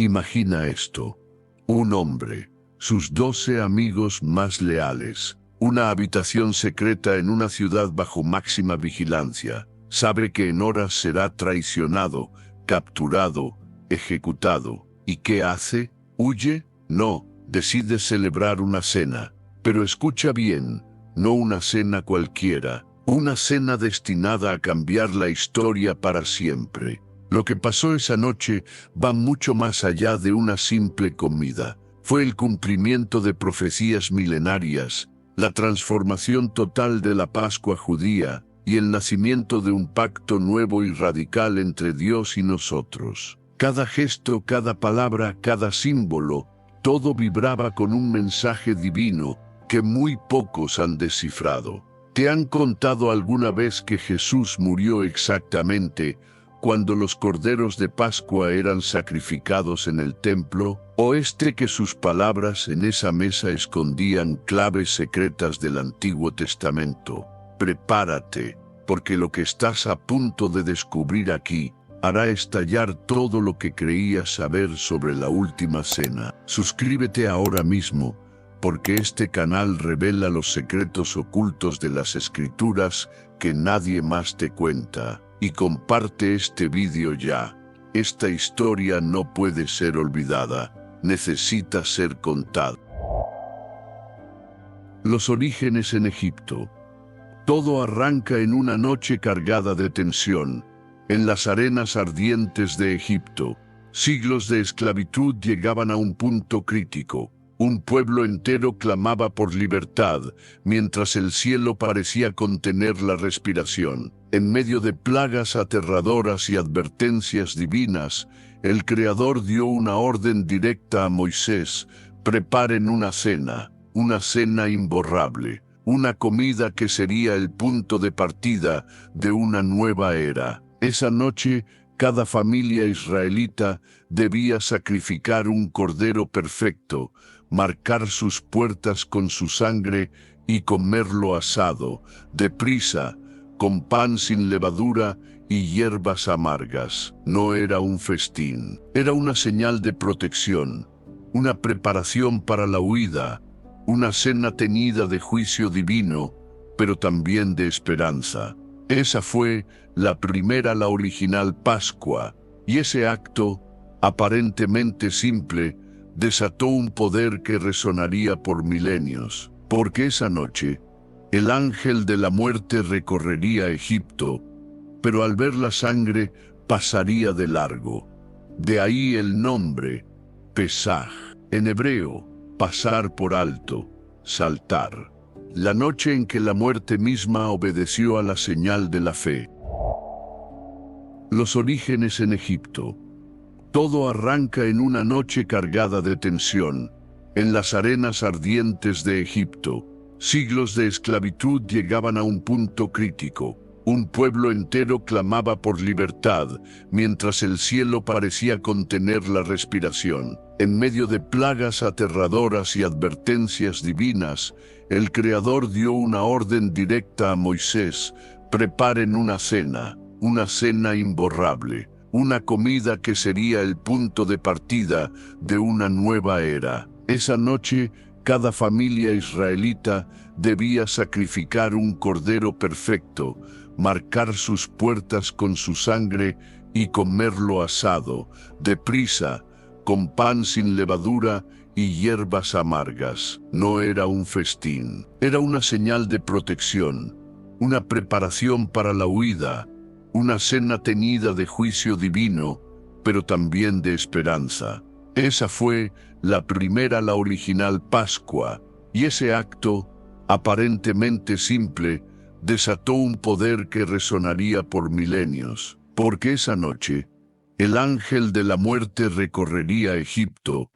Imagina esto: un hombre, sus 12 amigos más leales, una habitación secreta en una ciudad bajo máxima vigilancia. Sabe que en horas será traicionado, capturado, ejecutado. ¿Y qué hace? ¿Huye? No, decide celebrar una cena. Pero escucha bien, no una cena cualquiera, una cena destinada a cambiar la historia para siempre. Lo que pasó esa noche va mucho más allá de una simple comida. Fue el cumplimiento de profecías milenarias, la transformación total de la Pascua judía y el nacimiento de un pacto nuevo y radical entre Dios y nosotros. Cada gesto, cada palabra, cada símbolo, todo vibraba con un mensaje divino que muy pocos han descifrado. ¿Te han contado alguna vez que Jesús murió exactamente cuando los corderos de Pascua eran sacrificados en el templo? ¿O que sus palabras en esa mesa escondían claves secretas del Antiguo Testamento? Prepárate, porque lo que estás a punto de descubrir aquí hará estallar todo lo que creías saber sobre la última cena. Suscríbete ahora mismo, porque este canal revela los secretos ocultos de las Escrituras que nadie más te cuenta. Y comparte este vídeo ya. Esta historia no puede ser olvidada, necesita ser contada. Los orígenes en Egipto. Todo arranca en una noche cargada de tensión. En las arenas ardientes de Egipto, siglos de esclavitud llegaban a un punto crítico. Un pueblo entero clamaba por libertad, mientras el cielo parecía contener la respiración. En medio de plagas aterradoras y advertencias divinas, el Creador dio una orden directa a Moisés: preparen una cena imborrable, una comida que sería el punto de partida de una nueva era. Esa noche, cada familia israelita debía sacrificar un cordero perfecto, marcar sus puertas con su sangre y comerlo asado, deprisa, con pan sin levadura y hierbas amargas. No era un festín, era una señal de protección, una preparación para la huida, una cena teñida de juicio divino, pero también de esperanza. Esa fue la original Pascua, y ese acto, aparentemente simple, desató un poder que resonaría por milenios, porque esa noche, el ángel de la muerte recorrería Egipto, pero al ver la sangre pasaría de largo. De ahí el nombre, Pesaj, en hebreo, pasar por alto, saltar. La noche en que la muerte misma obedeció a la señal de la fe. Los orígenes en Egipto. Todo arranca en una noche cargada de tensión. En las arenas ardientes de Egipto, siglos de esclavitud llegaban a un punto crítico. Un pueblo entero clamaba por libertad, mientras el cielo parecía contener la respiración. En medio de plagas aterradoras y advertencias divinas, el Creador dio una orden directa a Moisés: preparen una cena imborrable, una comida que sería el punto de partida de una nueva era. Esa noche, cada familia israelita debía sacrificar un cordero perfecto, marcar sus puertas con su sangre y comerlo asado, deprisa, con pan sin levadura y hierbas amargas. No era un festín, era una señal de protección, una preparación para la huida, una cena teñida de juicio divino, pero también de esperanza. Esa fue la original Pascua, y ese acto, aparentemente simple, desató un poder que resonaría por milenios, porque esa noche, el ángel de la muerte recorrería Egipto,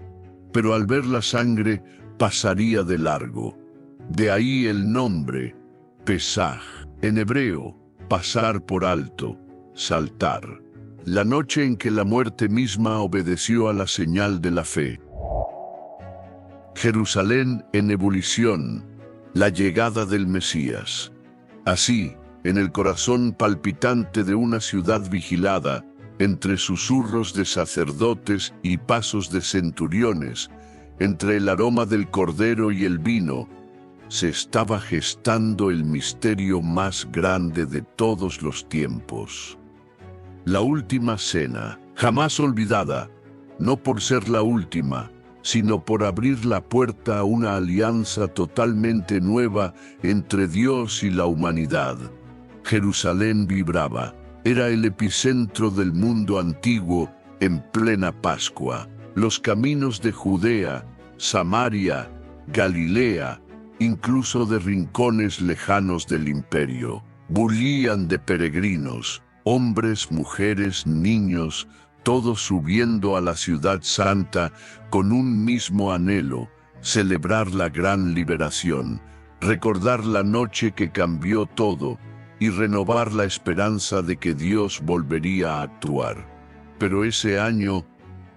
pero al ver la sangre pasaría de largo. De ahí el nombre, Pesaj, en hebreo, pasar por alto, saltar. La noche en que la muerte misma obedeció a la señal de la fe. Jerusalén en ebullición, la llegada del Mesías. Así, en el corazón palpitante de una ciudad vigilada, entre susurros de sacerdotes y pasos de centuriones, entre el aroma del cordero y el vino, se estaba gestando el misterio más grande de todos los tiempos. La última cena, jamás olvidada, no por ser la última, sino por abrir la puerta a una alianza totalmente nueva entre Dios y la humanidad. Jerusalén vibraba, era el epicentro del mundo antiguo en plena Pascua. Los caminos de Judea, Samaria, Galilea, incluso de rincones lejanos del imperio, bullían de peregrinos, hombres, mujeres, niños, todos subiendo a la ciudad santa con un mismo anhelo: celebrar la gran liberación, recordar la noche que cambió todo y renovar la esperanza de que Dios volvería a actuar. Pero ese año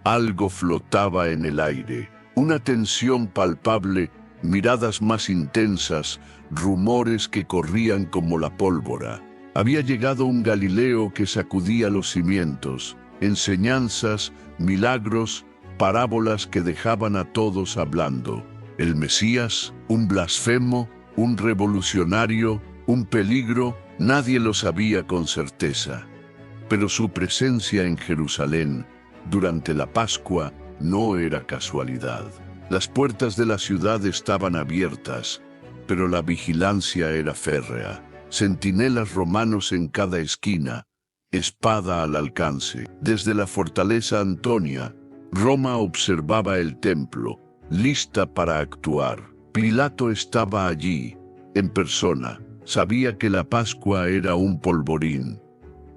algo flotaba en el aire, una tensión palpable, miradas más intensas, rumores que corrían como la pólvora. Había llegado un Galileo que sacudía los cimientos, enseñanzas, milagros, parábolas que dejaban a todos hablando. El Mesías, un blasfemo, un revolucionario, un peligro, nadie lo sabía con certeza. Pero su presencia en Jerusalén durante la Pascua no era casualidad. Las puertas de la ciudad estaban abiertas, pero la vigilancia era férrea. Centinelas romanos en cada esquina, espada al alcance. Desde la fortaleza Antonia, Roma observaba el templo, lista para actuar. Pilato estaba allí, en persona. Sabía que la Pascua era un polvorín.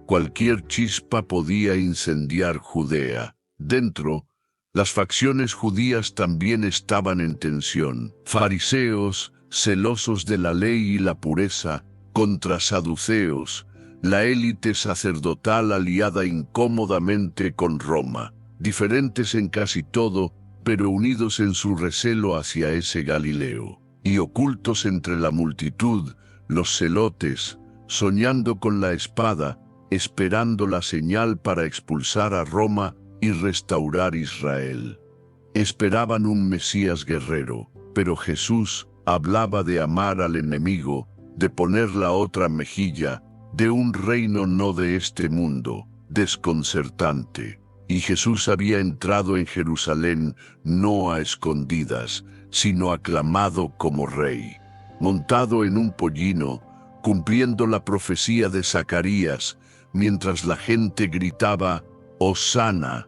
Cualquier chispa podía incendiar Judea. Dentro, las facciones judías también estaban en tensión. Fariseos, celosos de la ley y la pureza, contra saduceos, la élite sacerdotal aliada incómodamente con Roma, diferentes en casi todo, pero unidos en su recelo hacia ese Galileo. Y ocultos entre la multitud, los celotes, soñando con la espada, esperando la señal para expulsar a Roma y restaurar Israel. Esperaban un Mesías guerrero, pero Jesús hablaba de amar al enemigo, de poner la otra mejilla, de un reino no de este mundo, desconcertante. Y Jesús había entrado en Jerusalén no a escondidas, sino aclamado como rey, montado en un pollino, cumpliendo la profecía de Zacarías, mientras la gente gritaba «Hosana»,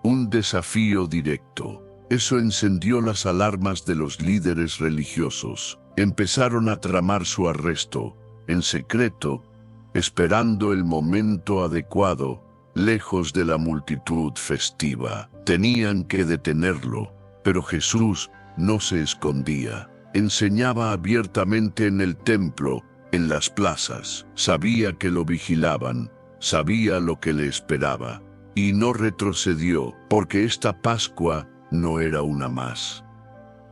un desafío directo. Eso encendió las alarmas de los líderes religiosos. Empezaron a tramar su arresto, en secreto, esperando el momento adecuado, lejos de la multitud festiva. Tenían que detenerlo, pero Jesús no se escondía. Enseñaba abiertamente en el templo, en las plazas. Sabía que lo vigilaban, sabía lo que le esperaba, y no retrocedió, porque esta Pascua no era una más.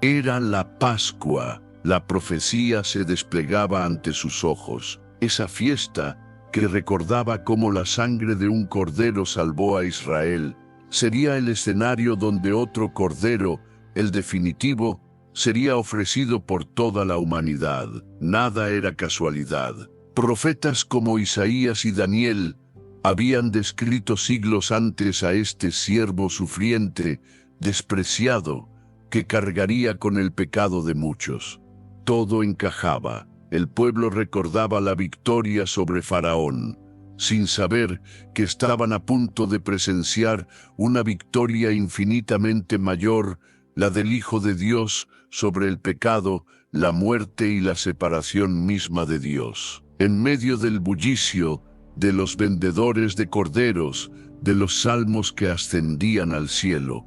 Era la Pascua. La profecía se desplegaba ante sus ojos. Esa fiesta que recordaba cómo la sangre de un cordero salvó a Israel, sería el escenario donde otro cordero, el definitivo, sería ofrecido por toda la humanidad. Nada era casualidad. Profetas como Isaías y Daniel habían descrito siglos antes a este siervo sufriente, despreciado, que cargaría con el pecado de muchos. Todo encajaba. El pueblo recordaba la victoria sobre Faraón, sin saber que estaban a punto de presenciar una victoria infinitamente mayor, la del Hijo de Dios sobre el pecado, la muerte y la separación misma de Dios. En medio del bullicio, de los vendedores de corderos, de los salmos que ascendían al cielo,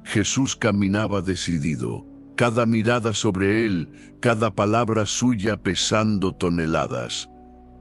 Jesús caminaba decidido, cada mirada sobre él, cada palabra suya pesando toneladas.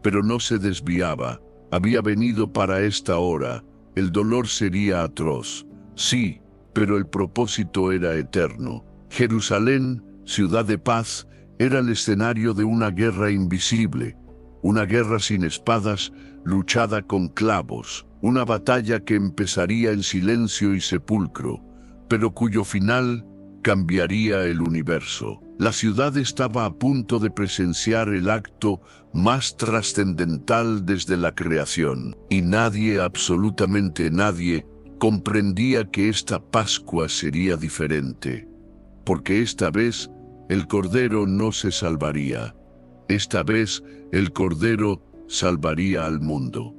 Pero no se desviaba, había venido para esta hora, el dolor sería atroz, sí, pero el propósito era eterno. Jerusalén, ciudad de paz, era el escenario de una guerra invisible, una guerra sin espadas, luchada con clavos, una batalla que empezaría en silencio y sepulcro, pero cuyo final cambiaría el universo. La ciudad estaba a punto de presenciar el acto más trascendental desde la creación, y nadie, absolutamente nadie, comprendía que esta Pascua sería diferente, porque esta vez el Cordero no se salvaría. Esta vez el Cordero salvaría al mundo.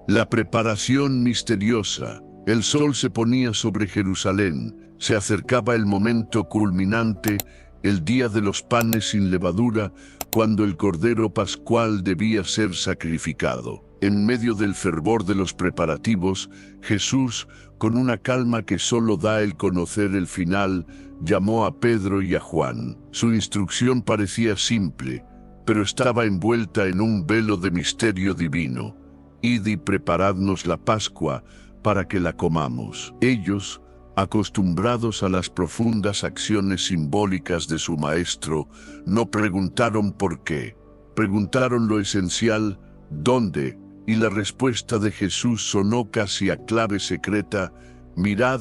La preparación misteriosa. El sol se ponía sobre Jerusalén. Se acercaba el momento culminante, el día de los panes sin levadura, cuando el Cordero Pascual debía ser sacrificado. En medio del fervor de los preparativos, Jesús, con una calma que solo da el conocer el final, llamó a Pedro y a Juan. Su instrucción parecía simple, pero estaba envuelta en un velo de misterio divino. Id y preparadnos la Pascua para que la comamos. Ellos, acostumbrados a las profundas acciones simbólicas de su maestro, no preguntaron por qué. Preguntaron lo esencial, ¿dónde? Y la respuesta de Jesús sonó casi a clave secreta: mirad,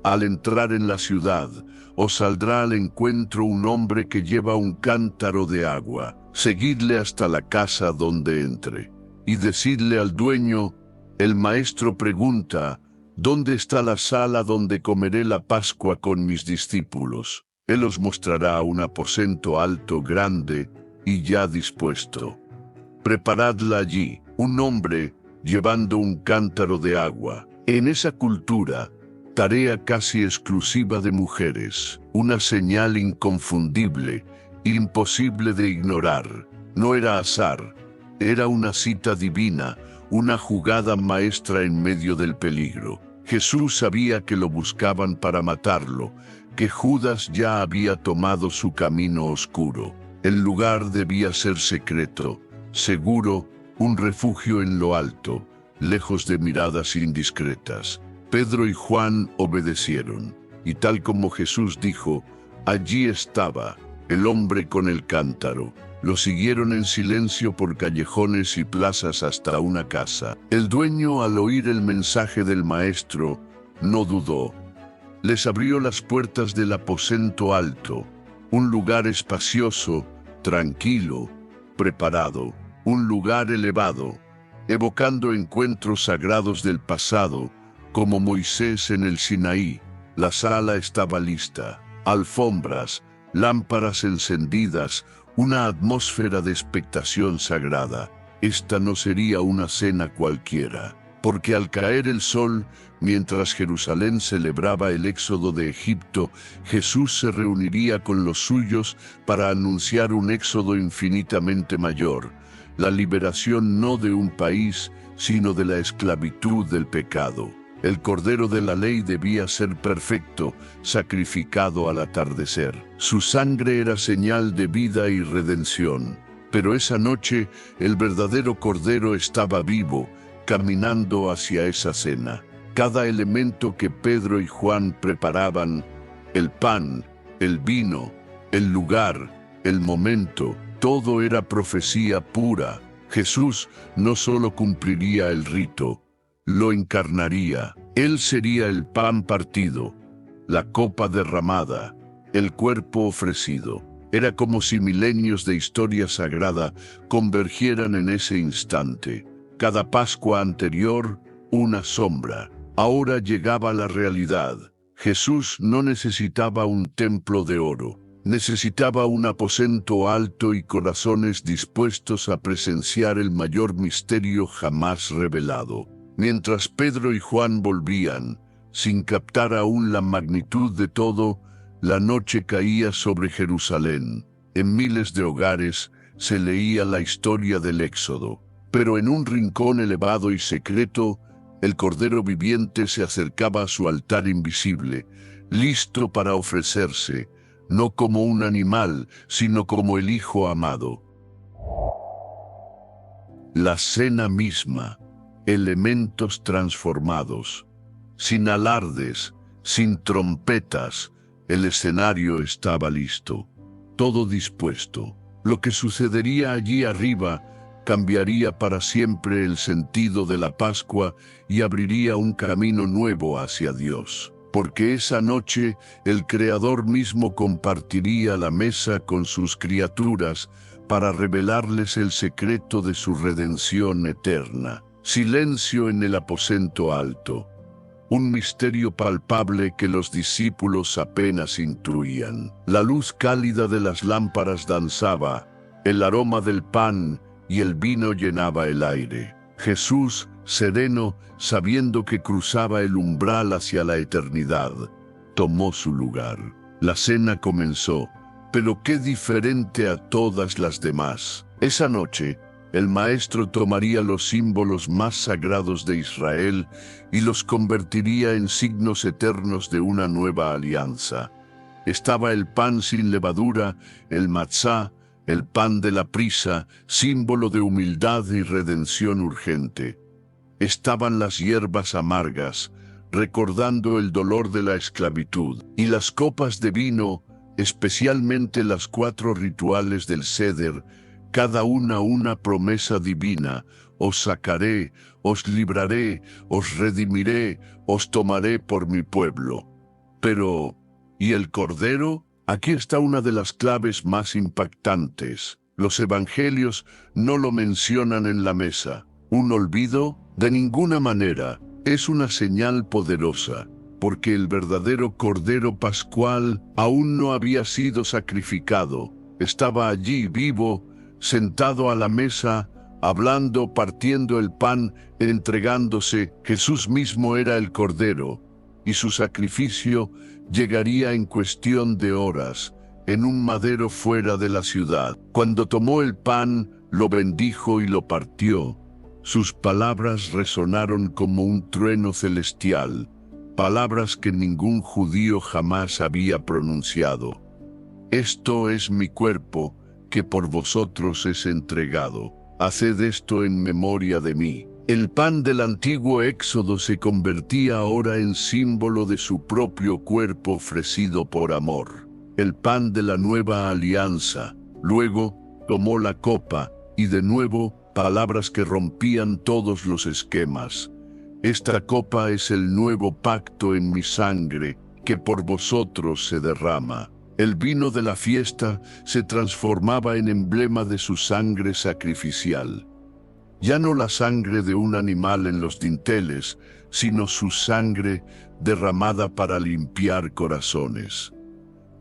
al entrar en la ciudad, os saldrá al encuentro un hombre que lleva un cántaro de agua. Seguidle hasta la casa donde entre. Y decidle al dueño: el maestro pregunta, ¿dónde está la sala donde comeré la Pascua con mis discípulos? Él os mostrará un aposento alto, grande y ya dispuesto. Preparadla allí. Un hombre llevando un cántaro de agua. En esa cultura, tarea casi exclusiva de mujeres, una señal inconfundible, imposible de ignorar. No era azar, era una cita divina, una jugada maestra en medio del peligro. Jesús sabía que lo buscaban para matarlo, que Judas ya había tomado su camino oscuro. El lugar debía ser secreto, seguro, un refugio en lo alto, lejos de miradas indiscretas. Pedro y Juan obedecieron, y tal como Jesús dijo, allí estaba el hombre con el cántaro. Lo siguieron en silencio por callejones y plazas hasta una casa. El dueño, al oír el mensaje del maestro, no dudó. Les abrió las puertas del aposento alto, un lugar espacioso, tranquilo, preparado, un lugar elevado, evocando encuentros sagrados del pasado, como Moisés en el Sinaí. La sala estaba lista, alfombras, lámparas encendidas, una atmósfera de expectación sagrada. Esta no sería una cena cualquiera, porque al caer el sol, mientras Jerusalén celebraba el éxodo de Egipto, Jesús se reuniría con los suyos para anunciar un éxodo infinitamente mayor, la liberación no de un país, sino de la esclavitud del pecado. El Cordero de la Ley debía ser perfecto, sacrificado al atardecer. Su sangre era señal de vida y redención. Pero esa noche, el verdadero Cordero estaba vivo, caminando hacia esa cena. Cada elemento que Pedro y Juan preparaban, el pan, el vino, el lugar, el momento, todo era profecía pura. Jesús no solo cumpliría el rito, lo encarnaría. Él sería el pan partido, la copa derramada, el cuerpo ofrecido. Era como si milenios de historia sagrada convergieran en ese instante. Cada Pascua anterior, una sombra. Ahora llegaba la realidad. Jesús no necesitaba un templo de oro. Necesitaba un aposento alto y corazones dispuestos a presenciar el mayor misterio jamás revelado. Mientras Pedro y Juan volvían, sin captar aún la magnitud de todo, la noche caía sobre Jerusalén. En miles de hogares se leía la historia del Éxodo. Pero en un rincón elevado y secreto, el Cordero viviente se acercaba a su altar invisible, listo para ofrecerse, no como un animal, sino como el Hijo amado. La cena misma, elementos transformados, sin alardes, sin trompetas, el escenario estaba listo, todo dispuesto. Lo que sucedería allí arriba cambiaría para siempre el sentido de la Pascua y abriría un camino nuevo hacia Dios. Porque esa noche el Creador mismo compartiría la mesa con sus criaturas para revelarles el secreto de su redención eterna. Silencio en el aposento alto. Un misterio palpable que los discípulos apenas intuían. La luz cálida de las lámparas danzaba, el aroma del pan y el vino llenaba el aire. Jesús, sereno, sabiendo que cruzaba el umbral hacia la eternidad, tomó su lugar. La cena comenzó, pero qué diferente a todas las demás. Esa noche, el Maestro tomaría los símbolos más sagrados de Israel y los convertiría en signos eternos de una nueva alianza. Estaba el pan sin levadura, el matzá, el pan de la prisa, símbolo de humildad y redención urgente. Estaban las hierbas amargas, recordando el dolor de la esclavitud, y las copas de vino, especialmente las 4 rituales del Seder, cada una promesa divina: os sacaré, os libraré, os redimiré, os tomaré por mi pueblo. Pero, ¿y el Cordero? Aquí está una de las claves más impactantes. Los evangelios no lo mencionan en la mesa. ¿Un olvido? De ninguna manera. Es una señal poderosa, porque el verdadero Cordero Pascual aún no había sido sacrificado. Estaba allí vivo, sentado a la mesa, hablando, partiendo el pan, entregándose. Jesús mismo era el Cordero, y su sacrificio llegaría en cuestión de horas, en un madero fuera de la ciudad. Cuando tomó el pan, lo bendijo y lo partió. Sus palabras resonaron como un trueno celestial, palabras que ningún judío jamás había pronunciado. Esto es mi cuerpo, que por vosotros es entregado. Haced esto en memoria de mí. El pan del antiguo Éxodo se convertía ahora en símbolo de su propio cuerpo ofrecido por amor. El pan de la nueva alianza. Luego tomó la copa, y de nuevo, palabras que rompían todos los esquemas. Esta copa es el nuevo pacto en mi sangre, que por vosotros se derrama. El vino de la fiesta se transformaba en emblema de su sangre sacrificial. Ya no la sangre de un animal en los dinteles, sino su sangre derramada para limpiar corazones.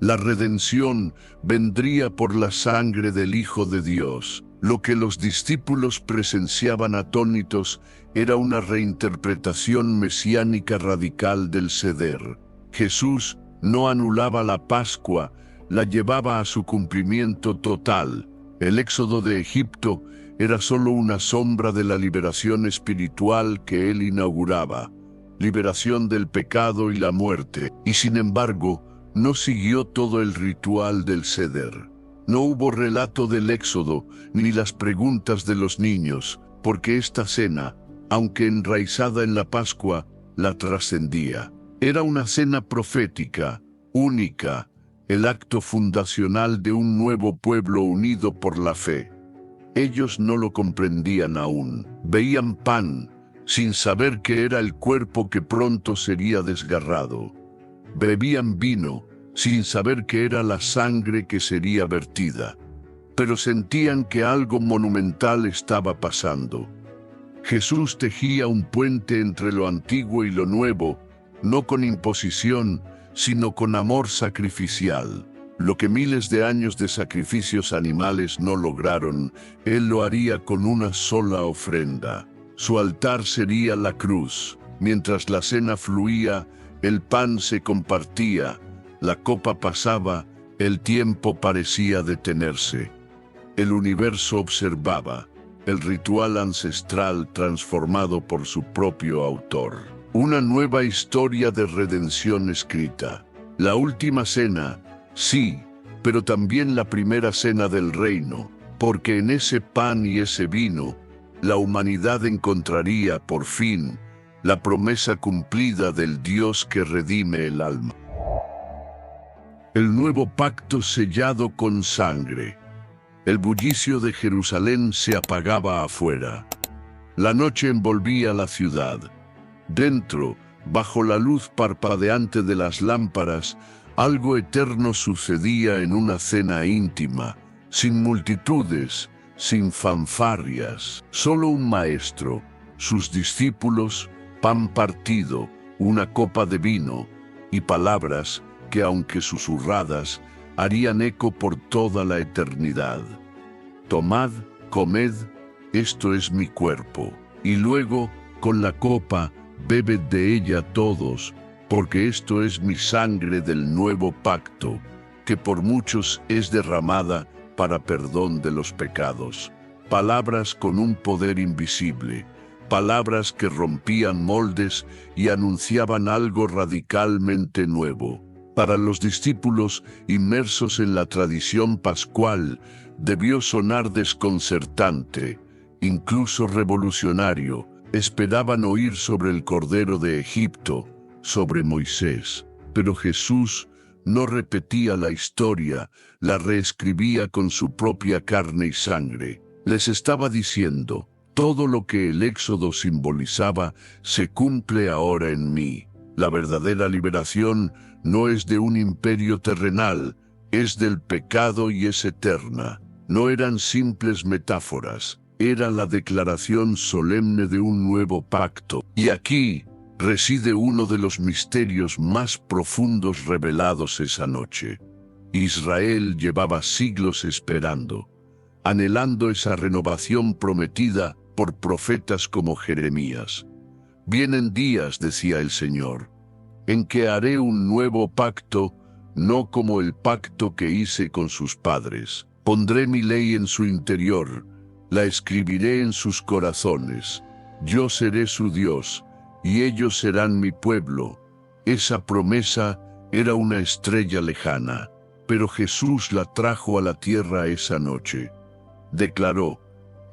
La redención vendría por la sangre del Hijo de Dios. Lo que los discípulos presenciaban atónitos era una reinterpretación mesiánica radical del Seder. Jesús no anulaba la Pascua, la llevaba a su cumplimiento total. El éxodo de Egipto era solo una sombra de la liberación espiritual que él inauguraba, liberación del pecado y la muerte, y sin embargo, no siguió todo el ritual del Seder. No hubo relato del éxodo, ni las preguntas de los niños, porque esta cena, aunque enraizada en la Pascua, la trascendía. Era una cena profética, única, el acto fundacional de un nuevo pueblo unido por la fe. Ellos no lo comprendían aún. Veían pan, sin saber que era el cuerpo que pronto sería desgarrado. Bebían vino, sin saber que era la sangre que sería vertida. Pero sentían que algo monumental estaba pasando. Jesús tejía un puente entre lo antiguo y lo nuevo, no con imposición, sino con amor sacrificial. Lo que miles de años de sacrificios animales no lograron, Él lo haría con una sola ofrenda. Su altar sería la cruz. Mientras la cena fluía, el pan se compartía, la copa pasaba, el tiempo parecía detenerse. El universo observaba, el ritual ancestral transformado por su propio autor. Una nueva historia de redención escrita. La última cena, sí, pero también la primera cena del reino, porque en ese pan y ese vino, la humanidad encontraría, por fin, la promesa cumplida del Dios que redime el alma. El nuevo pacto sellado con sangre. El bullicio de Jerusalén se apagaba afuera. La noche envolvía la ciudad. Dentro, bajo la luz parpadeante de las lámparas, algo eterno sucedía en una cena íntima, sin multitudes, sin fanfarrias, solo un maestro, sus discípulos, pan partido, una copa de vino y palabras que, aunque susurradas, harían eco por toda la eternidad. Tomad, comed, esto es mi cuerpo. Y luego, con la copa, bebed de ella todos, porque esto es mi sangre del nuevo pacto, que por muchos es derramada para perdón de los pecados. Palabras con un poder invisible, palabras que rompían moldes y anunciaban algo radicalmente nuevo. Para los discípulos inmersos en la tradición pascual, debió sonar desconcertante, incluso revolucionario. Esperaban oír sobre el Cordero de Egipto, sobre Moisés. Pero Jesús no repetía la historia, la reescribía con su propia carne y sangre. Les estaba diciendo: todo lo que el Éxodo simbolizaba se cumple ahora en mí. La verdadera liberación no es de un imperio terrenal, es del pecado y es eterna. No eran simples metáforas, era la declaración solemne de un nuevo pacto. Y aquí reside uno de los misterios más profundos revelados esa noche. Israel llevaba siglos esperando, anhelando esa renovación prometida por profetas como Jeremías. Vienen días, decía el Señor, en que haré un nuevo pacto, no como el pacto que hice con sus padres. Pondré mi ley en su interior, la escribiré en sus corazones. Yo seré su Dios, y ellos serán mi pueblo. Esa promesa era una estrella lejana, pero Jesús la trajo a la tierra esa noche. Declaró: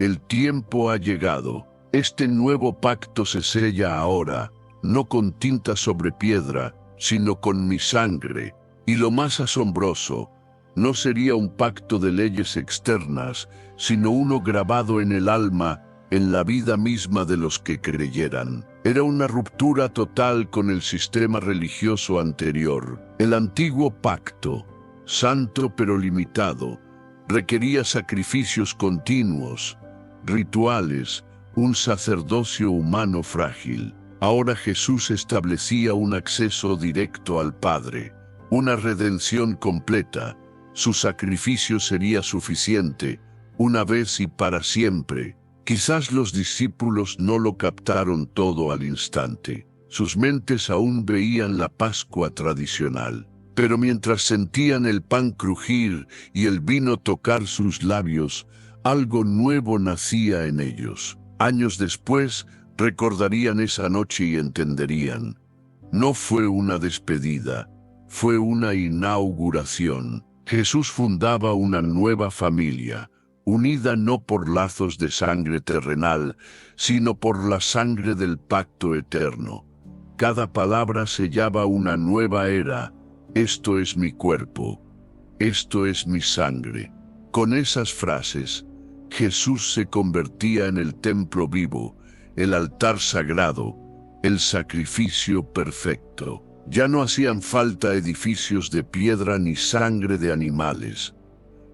el tiempo ha llegado. Este nuevo pacto se sella ahora, no con tinta sobre piedra, sino con mi sangre. Y lo más asombroso, no sería un pacto de leyes externas, sino uno grabado en el alma, en la vida misma de los que creyeran. Era una ruptura total con el sistema religioso anterior. El antiguo pacto, santo pero limitado, requería sacrificios continuos, rituales, un sacerdocio humano frágil. Ahora Jesús establecía un acceso directo al Padre, una redención completa. Su sacrificio sería suficiente, una vez y para siempre. Quizás los discípulos no lo captaron todo al instante. Sus mentes aún veían la Pascua tradicional. Pero mientras sentían el pan crujir y el vino tocar sus labios, algo nuevo nacía en ellos. Años después, recordarían esa noche y entenderían. No fue una despedida, fue una inauguración. Jesús fundaba una nueva familia, unida no por lazos de sangre terrenal, sino por la sangre del pacto eterno. Cada palabra sellaba una nueva era. Esto es mi cuerpo, esto es mi sangre. Con esas frases, Jesús se convertía en el templo vivo, el altar sagrado, el sacrificio perfecto. Ya no hacían falta edificios de piedra ni sangre de animales.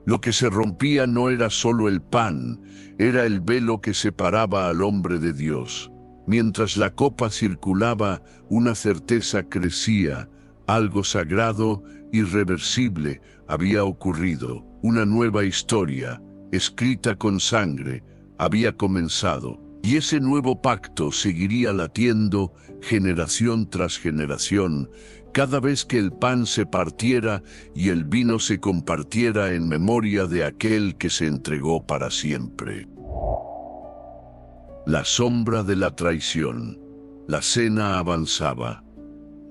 Lo que se rompía no era solo el pan, era el velo que separaba al hombre de Dios. Mientras la copa circulaba, una certeza crecía. Algo sagrado, irreversible, había ocurrido. Una nueva historia, escrita con sangre, había comenzado. Y ese nuevo pacto seguiría latiendo generación tras generación, cada vez que el pan se partiera y el vino se compartiera en memoria de aquel que se entregó para siempre. La sombra de la traición. La cena avanzaba.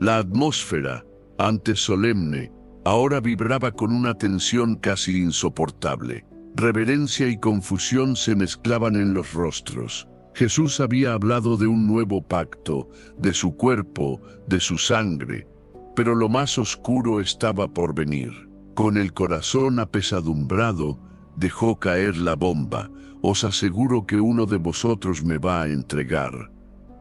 La atmósfera, antes solemne, ahora vibraba con una tensión casi insoportable. Reverencia y confusión se mezclaban en los rostros. Jesús había hablado de un nuevo pacto, de su cuerpo, de su sangre, pero lo más oscuro estaba por venir. Con el corazón apesadumbrado, dejó caer la bomba. Os aseguro que uno de vosotros me va a entregar.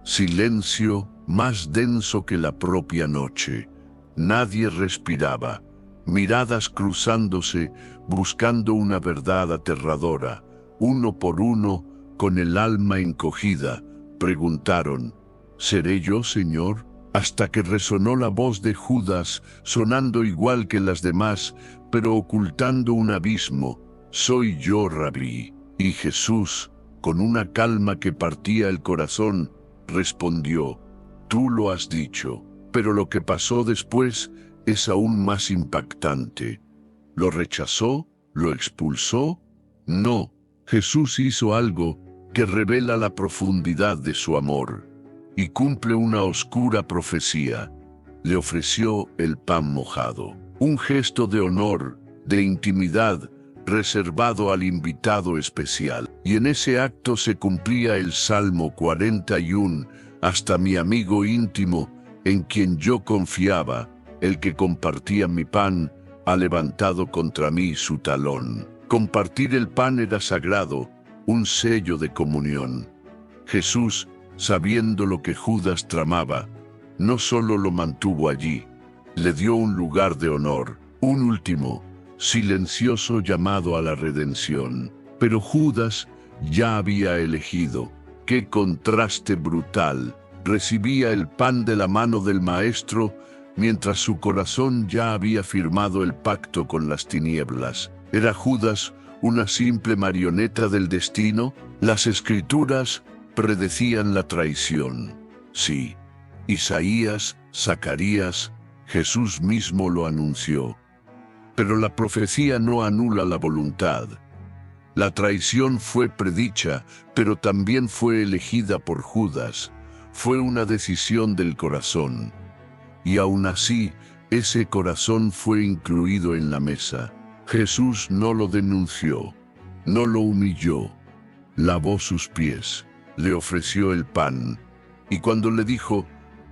Silencio más denso que la propia noche. Nadie respiraba. Miradas cruzándose, buscando una verdad aterradora. Uno por uno, con el alma encogida, preguntaron: ¿seré yo, Señor? Hasta que resonó la voz de Judas, sonando igual que las demás, pero ocultando un abismo: «Soy yo, Rabí». Y Jesús, con una calma que partía el corazón, respondió: «Tú lo has dicho». Pero lo que pasó después es aún más impactante. ¿Lo rechazó? ¿Lo expulsó? No. Jesús hizo algo que revela la profundidad de su amor y cumple una oscura profecía. Le ofreció el pan mojado, un gesto de honor, de intimidad, reservado al invitado especial. Y en ese acto se cumplía el Salmo 41, «Hasta mi amigo íntimo, en quien yo confiaba, el que compartía mi pan, ha levantado contra mí su talón». Compartir el pan era sagrado, un sello de comunión. Jesús, sabiendo lo que Judas tramaba, no solo lo mantuvo allí, le dio un lugar de honor, un último, silencioso llamado a la redención. Pero Judas ya había elegido. ¡Qué contraste brutal! Recibía el pan de la mano del Maestro, mientras su corazón ya había firmado el pacto con las tinieblas. ¿Era Judas una simple marioneta del destino? Las Escrituras predecían la traición. Sí, Isaías, Zacarías, Jesús mismo lo anunció. Pero la profecía no anula la voluntad. La traición fue predicha, pero también fue elegida por Judas. Fue una decisión del corazón. Y aún así, ese corazón fue incluido en la mesa. Jesús no lo denunció, no lo humilló, lavó sus pies, le ofreció el pan, y cuando le dijo: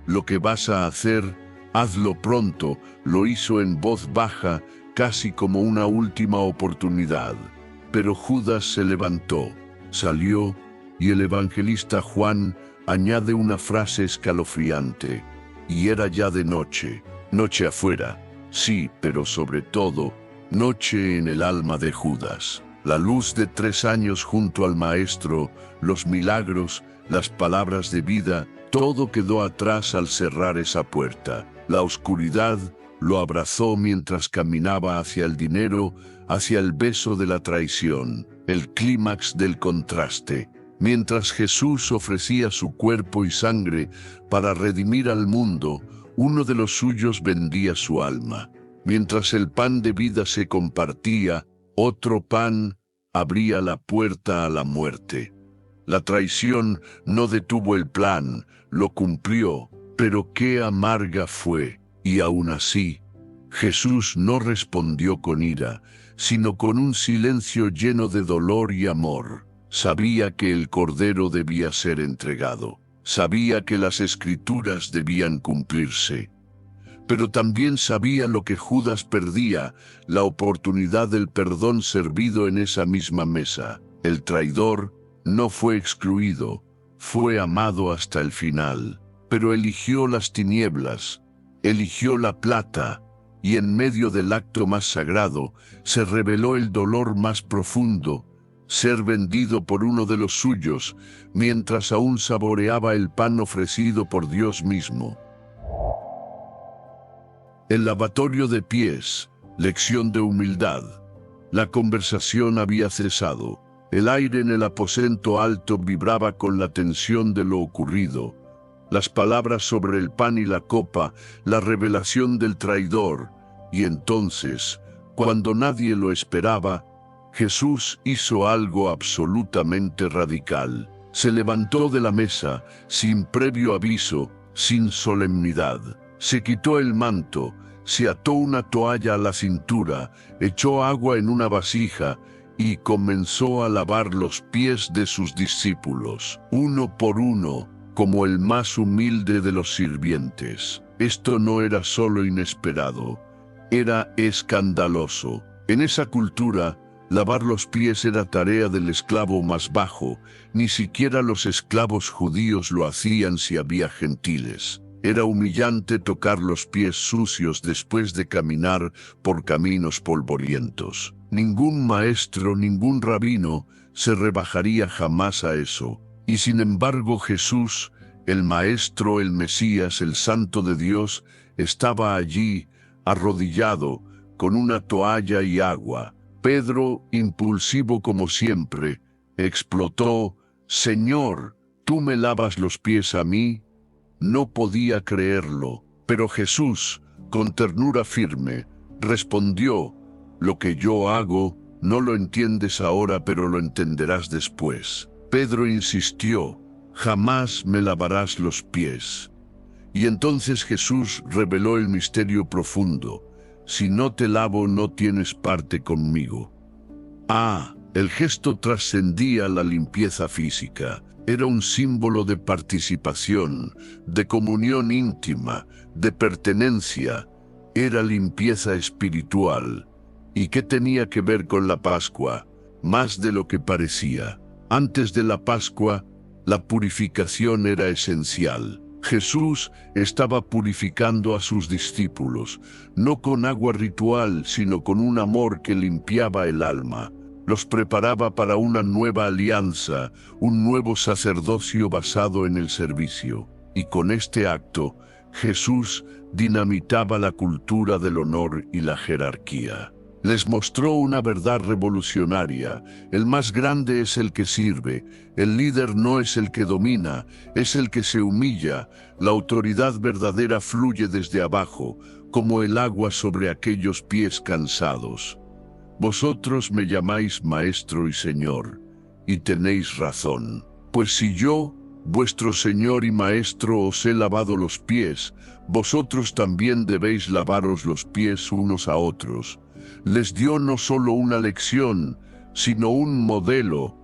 «Lo que vas a hacer, hazlo pronto», lo hizo en voz baja, casi como una última oportunidad. Pero Judas se levantó, salió, y el evangelista Juan añade una frase escalofriante: «Y era ya de noche». Noche afuera, sí, pero sobre todo, noche en el alma de Judas. La luz de 3 años junto al Maestro, los milagros, las palabras de vida, todo quedó atrás al cerrar esa puerta. La oscuridad lo abrazó mientras caminaba hacia el dinero, hacia el beso de la traición, el clímax del contraste. Mientras Jesús ofrecía su cuerpo y sangre para redimir al mundo, uno de los suyos vendía su alma. Mientras el pan de vida se compartía, otro pan abría la puerta a la muerte. La traición no detuvo el plan, lo cumplió, pero qué amarga fue. Y aún así, Jesús no respondió con ira, sino con un silencio lleno de dolor y amor. Sabía que el Cordero debía ser entregado. Sabía que las Escrituras debían cumplirse. Pero también sabía lo que Judas perdía, la oportunidad del perdón servido en esa misma mesa. El traidor no fue excluido, fue amado hasta el final. Pero eligió las tinieblas, eligió la plata, y en medio del acto más sagrado se reveló el dolor más profundo: ser vendido por uno de los suyos, mientras aún saboreaba el pan ofrecido por Dios mismo. El lavatorio de pies, lección de humildad. La conversación había cesado. El aire en el aposento alto vibraba con la tensión de lo ocurrido. Las palabras sobre el pan y la copa, la revelación del traidor. Y entonces, cuando nadie lo esperaba, Jesús hizo algo absolutamente radical. Se levantó de la mesa, sin previo aviso, sin solemnidad. Se quitó el manto, se ató una toalla a la cintura, echó agua en una vasija y comenzó a lavar los pies de sus discípulos, uno por uno, como el más humilde de los sirvientes. Esto no era solo inesperado, era escandaloso. En esa cultura, Lavar los pies era tarea del esclavo más bajo, ni siquiera los esclavos judíos lo hacían si había gentiles. Era humillante tocar los pies sucios después de caminar por caminos polvorientos. Ningún maestro, ningún rabino se rebajaría jamás a eso. Y sin embargo Jesús, el Maestro, el Mesías, el Santo de Dios, estaba allí, arrodillado, con una toalla y agua. Pedro, impulsivo como siempre, explotó: «Señor, ¿tú me lavas los pies a mí?». No podía creerlo, pero Jesús, con ternura firme, respondió: «Lo que yo hago, no lo entiendes ahora, pero lo entenderás después». Pedro insistió: «Jamás me lavarás los pies». Y entonces Jesús reveló el misterio profundo: «Si no te lavo, no tienes parte conmigo». El gesto trascendía la limpieza física. Era un símbolo de participación, de comunión íntima, de pertenencia. Era limpieza espiritual. ¿Y qué tenía que ver con la Pascua? Más de lo que parecía. Antes de la Pascua, la purificación era esencial. Jesús estaba purificando a sus discípulos, no con agua ritual, sino con un amor que limpiaba el alma. Los preparaba para una nueva alianza, un nuevo sacerdocio basado en el servicio. Y con este acto, Jesús dinamitaba la cultura del honor y la jerarquía. Les mostró una verdad revolucionaria: el más grande es el que sirve, el líder no es el que domina, es el que se humilla. La autoridad verdadera fluye desde abajo, como el agua sobre aquellos pies cansados. Vosotros me llamáis Maestro y Señor, y tenéis razón. Pues si yo, vuestro Señor y Maestro, os he lavado los pies, vosotros también debéis lavaros los pies unos a otros. Les dio no solo una lección, sino un modelo.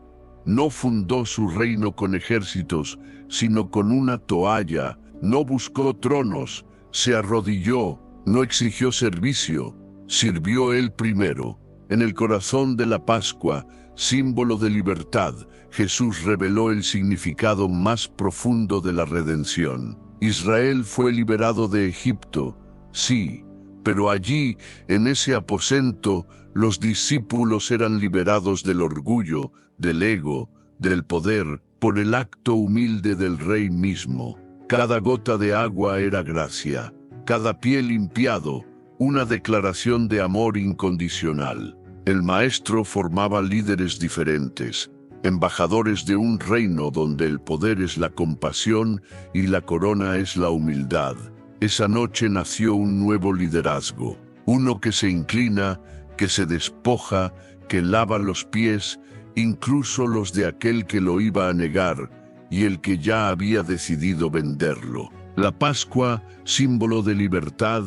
No fundó su reino con ejércitos, sino con una toalla. No buscó tronos, se arrodilló, no exigió servicio, sirvió él primero. En el corazón de la Pascua, símbolo de libertad, Jesús reveló el significado más profundo de la redención. Israel fue liberado de Egipto, sí, pero allí, en ese aposento, los discípulos eran liberados del orgullo, del ego, del poder, por el acto humilde del Rey mismo. Cada gota de agua era gracia, cada pie limpiado, una declaración de amor incondicional. El Maestro formaba líderes diferentes, embajadores de un reino donde el poder es la compasión y la corona es la humildad. Esa noche nació un nuevo liderazgo, uno que se inclina, que se despoja, que lava los pies, incluso los de aquel que lo iba a negar y el que ya había decidido venderlo. La Pascua, símbolo de libertad,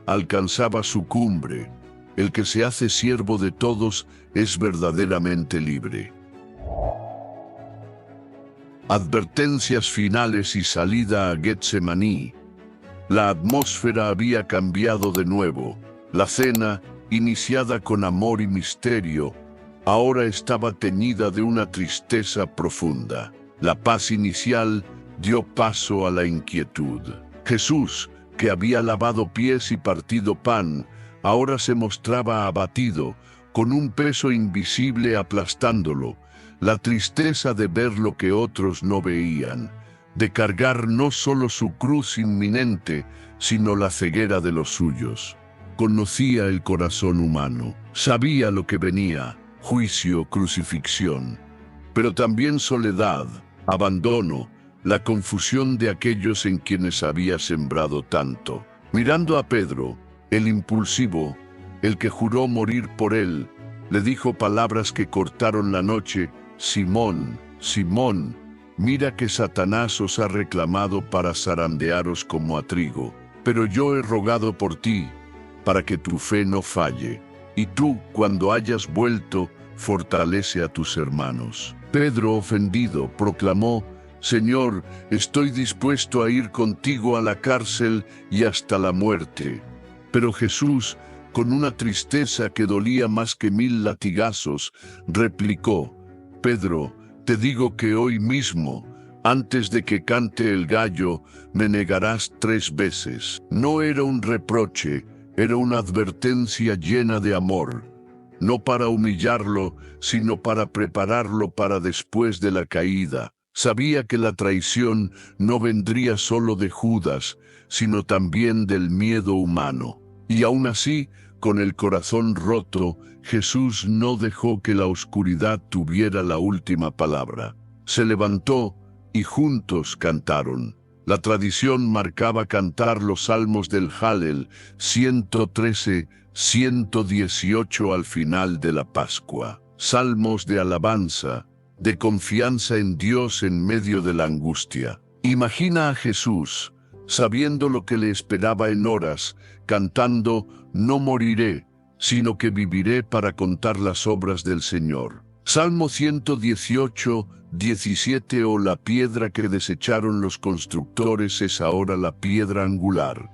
alcanzaba su cumbre. El que se hace siervo de todos es verdaderamente libre. Advertencias finales y salida a Getsemaní. La atmósfera había cambiado de nuevo. La cena, iniciada con amor y misterio, ahora estaba teñida de una tristeza profunda. La paz inicial dio paso a la inquietud. Jesús, que había lavado pies y partido pan, ahora se mostraba abatido, con un peso invisible aplastándolo. La tristeza de ver lo que otros no veían, de cargar no solo su cruz inminente, sino la ceguera de los suyos. Conocía el corazón humano, sabía lo que venía: juicio, crucifixión, pero también soledad, abandono, la confusión de aquellos en quienes había sembrado tanto. Mirando a Pedro, el impulsivo, el que juró morir por él, le dijo palabras que cortaron la noche: «Simón, Simón, mira que Satanás os ha reclamado para zarandearos como a trigo, pero yo he rogado por ti, para que tu fe no falle. Y tú, cuando hayas vuelto, fortalece a tus hermanos». Pedro, ofendido, proclamó: «Señor, estoy dispuesto a ir contigo a la cárcel y hasta la muerte». Pero Jesús, con una tristeza que dolía más que 1000 latigazos, replicó: «Pedro, te digo que hoy mismo, antes de que cante el gallo, me negarás 3 veces». No era un reproche, era una advertencia llena de amor, no para humillarlo, sino para prepararlo para después de la caída. Sabía que la traición no vendría solo de Judas, sino también del miedo humano. Y aún así, con el corazón roto, Jesús no dejó que la oscuridad tuviera la última palabra. Se levantó y juntos cantaron. La tradición marcaba cantar los salmos del Hallel 113, 118 al final de la Pascua. Salmos de alabanza, de confianza en Dios en medio de la angustia. Imagina a Jesús, sabiendo lo que le esperaba en horas, cantando: «No moriré, sino que viviré para contar las obras del Señor». Salmo 118, 17: «Oh, la piedra que desecharon los constructores es ahora la piedra angular».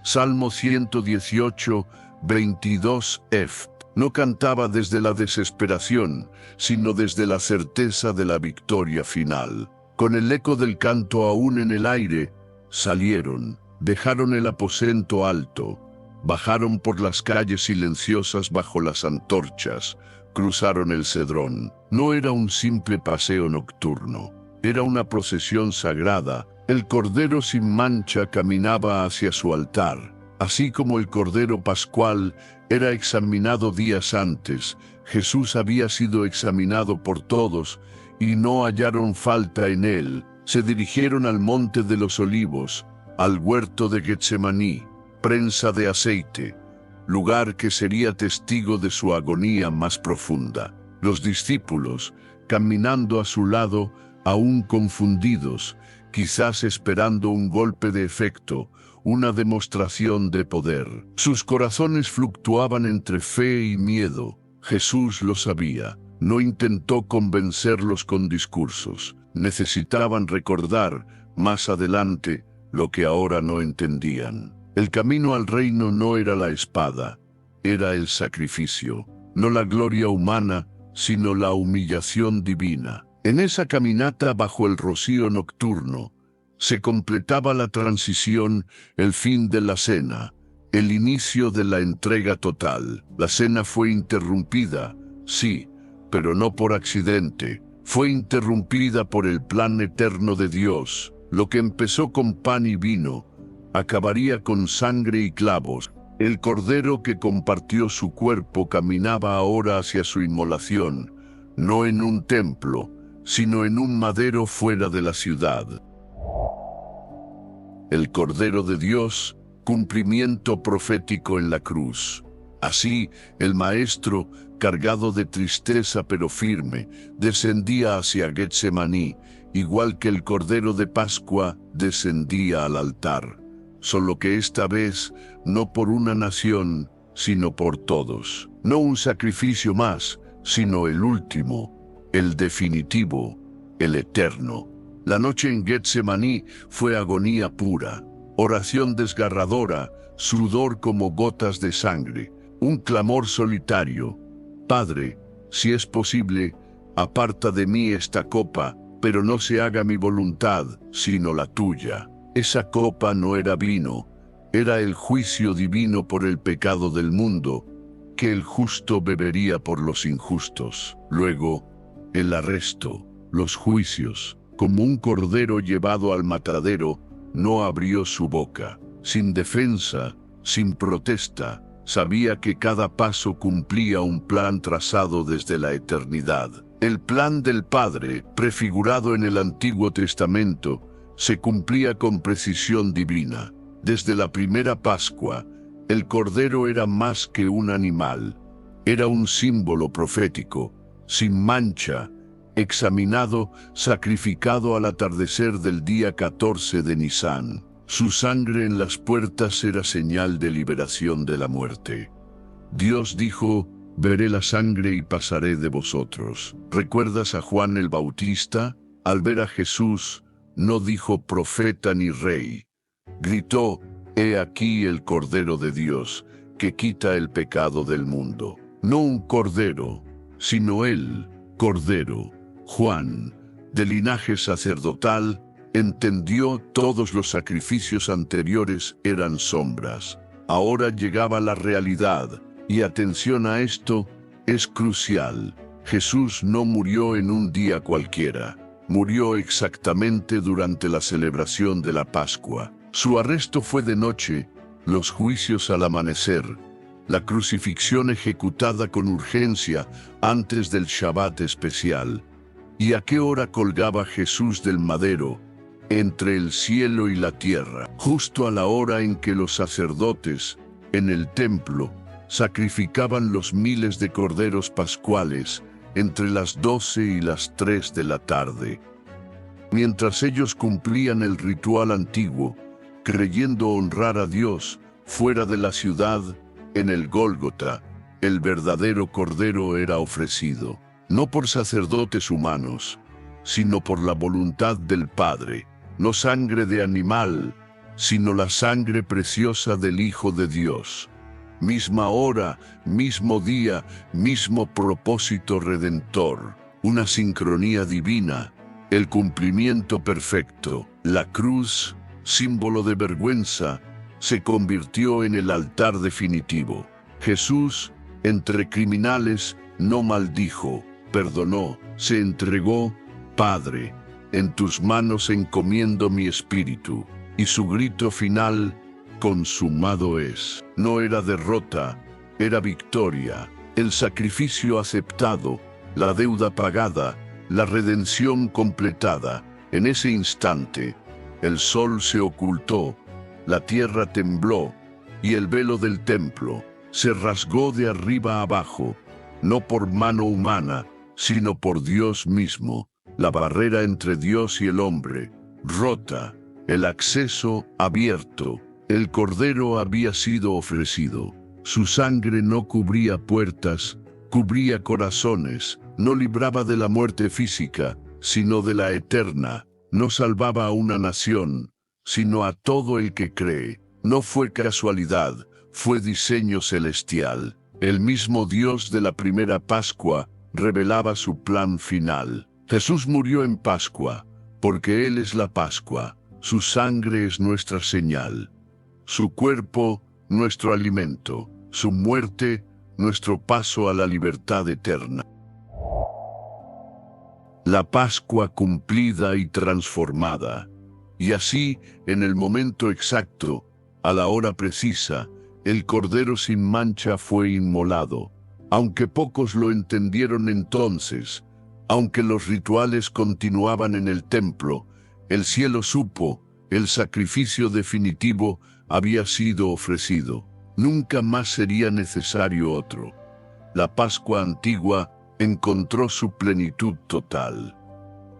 Salmo 118, 22f. No cantaba desde la desesperación, sino desde la certeza de la victoria final. Con el eco del canto aún en el aire, salieron, dejaron el aposento alto, bajaron por las calles silenciosas bajo las antorchas, cruzaron el Cedrón. No era un simple paseo nocturno, era una procesión sagrada. El Cordero sin mancha caminaba hacia su altar. Así como el Cordero Pascual era examinado días antes, Jesús había sido examinado por todos y no hallaron falta en él. Se dirigieron al monte de los olivos, al huerto de Getsemaní, prensa de aceite, lugar que sería testigo de su agonía más profunda. Los discípulos, caminando a su lado, aún confundidos, quizás esperando un golpe de efecto, una demostración de poder. Sus corazones fluctuaban entre fe y miedo. Jesús lo sabía. No intentó convencerlos con discursos. Necesitaban recordar, más adelante, lo que ahora no entendían. El camino al reino no era la espada, era el sacrificio. No la gloria humana, sino la humillación divina. En esa caminata bajo el rocío nocturno, se completaba la transición, el fin de la cena, el inicio de la entrega total. La cena fue interrumpida, sí, pero no por accidente. Fue interrumpida por el plan eterno de Dios. Lo que empezó con pan y vino, acabaría con sangre y clavos. El Cordero que compartió su cuerpo caminaba ahora hacia su inmolación, no en un templo, sino en un madero fuera de la ciudad. El Cordero de Dios, cumplimiento profético en la cruz. Así, el Maestro, cargado de tristeza pero firme, descendía hacia Getsemaní, igual que el Cordero de Pascua descendía al altar. Solo que esta vez, no por una nación, sino por todos. No un sacrificio más, sino el último, el definitivo, el eterno. La noche en Getsemaní fue agonía pura, oración desgarradora, sudor como gotas de sangre, un clamor solitario: «Padre, si es posible, aparta de mí esta copa, pero no se haga mi voluntad, sino la tuya». Esa copa no era vino, era el juicio divino por el pecado del mundo, que el justo bebería por los injustos. Luego, el arresto, los juicios. Como un cordero llevado al matadero, no abrió su boca. Sin defensa, sin protesta, sabía que cada paso cumplía un plan trazado desde la eternidad. El plan del Padre, prefigurado en el Antiguo Testamento, se cumplía con precisión divina. Desde la primera Pascua, el Cordero era más que un animal. Era un símbolo profético, sin mancha, examinado, sacrificado al atardecer del día 14 de Nisán. Su sangre en las puertas era señal de liberación de la muerte. Dios dijo: «Veré la sangre y pasaré de vosotros». ¿Recuerdas a Juan el Bautista? Al ver a Jesús, no dijo profeta ni rey. Gritó: «He aquí el Cordero de Dios, que quita el pecado del mundo. No un cordero, sino el Cordero. Juan, de linaje sacerdotal, entendió todos los sacrificios anteriores eran sombras. Ahora llegaba la realidad, y atención a esto, es crucial. Jesús no murió en un día cualquiera. Murió exactamente durante la celebración de la Pascua. Su arresto fue de noche, los juicios al amanecer, la crucifixión ejecutada con urgencia antes del Shabbat especial. ¿Y a qué hora colgaba Jesús del madero, entre el cielo y la tierra? Justo a la hora en que los sacerdotes, en el templo, sacrificaban los miles de corderos pascuales, entre las 12 y las 3 de la tarde. Mientras ellos cumplían el ritual antiguo, creyendo honrar a Dios, fuera de la ciudad, en el Gólgota, el verdadero cordero era ofrecido, no por sacerdotes humanos, sino por la voluntad del Padre, no sangre de animal, sino la sangre preciosa del Hijo de Dios. Misma hora, mismo día, mismo propósito redentor, una sincronía divina, el cumplimiento perfecto. La cruz, símbolo de vergüenza, se convirtió en el altar definitivo. Jesús, entre criminales, no maldijo, perdonó, se entregó. Padre, en tus manos encomiendo mi espíritu. Y su grito final, consumado es. No era derrota, era victoria. El sacrificio aceptado, la deuda pagada, la redención completada. En ese instante, el sol se ocultó, la tierra tembló, y el velo del templo se rasgó de arriba a abajo, no por mano humana, sino por Dios mismo. La barrera entre Dios y el hombre, rota, el acceso abierto. El Cordero había sido ofrecido. Su sangre no cubría puertas, cubría corazones, no libraba de la muerte física, sino de la eterna. No salvaba a una nación, sino a todo el que cree. No fue casualidad, fue diseño celestial. El mismo Dios de la primera Pascua revelaba su plan final. Jesús murió en Pascua, porque Él es la Pascua. Su sangre es nuestra señal. Su cuerpo, nuestro alimento. Su muerte, nuestro paso a la libertad eterna. La Pascua cumplida y transformada. Y así, en el momento exacto, a la hora precisa, el Cordero sin mancha fue inmolado. Aunque pocos lo entendieron entonces, aunque los rituales continuaban en el templo, el cielo supo, el sacrificio definitivo había sido ofrecido. Nunca más sería necesario otro. La Pascua antigua encontró su plenitud total.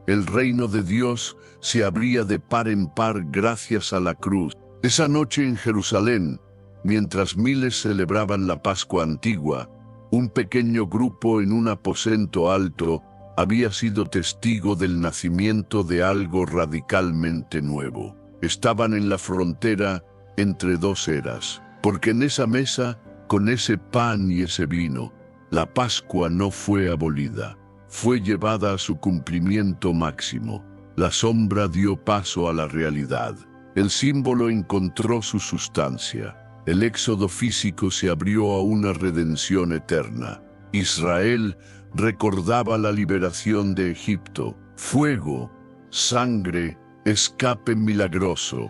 El reino de Dios se abría de par en par gracias a la cruz. Esa noche en Jerusalén, mientras miles celebraban la Pascua antigua, un pequeño grupo en un aposento alto había sido testigo del nacimiento de algo radicalmente nuevo. Estaban en la frontera entre dos eras, porque en esa mesa, con ese pan y ese vino, la Pascua no fue abolida, fue llevada a su cumplimiento máximo. La sombra dio paso a la realidad. El símbolo encontró su sustancia. El éxodo físico se abrió a una redención eterna. Israel recordaba la liberación de Egipto, fuego, sangre, escape milagroso.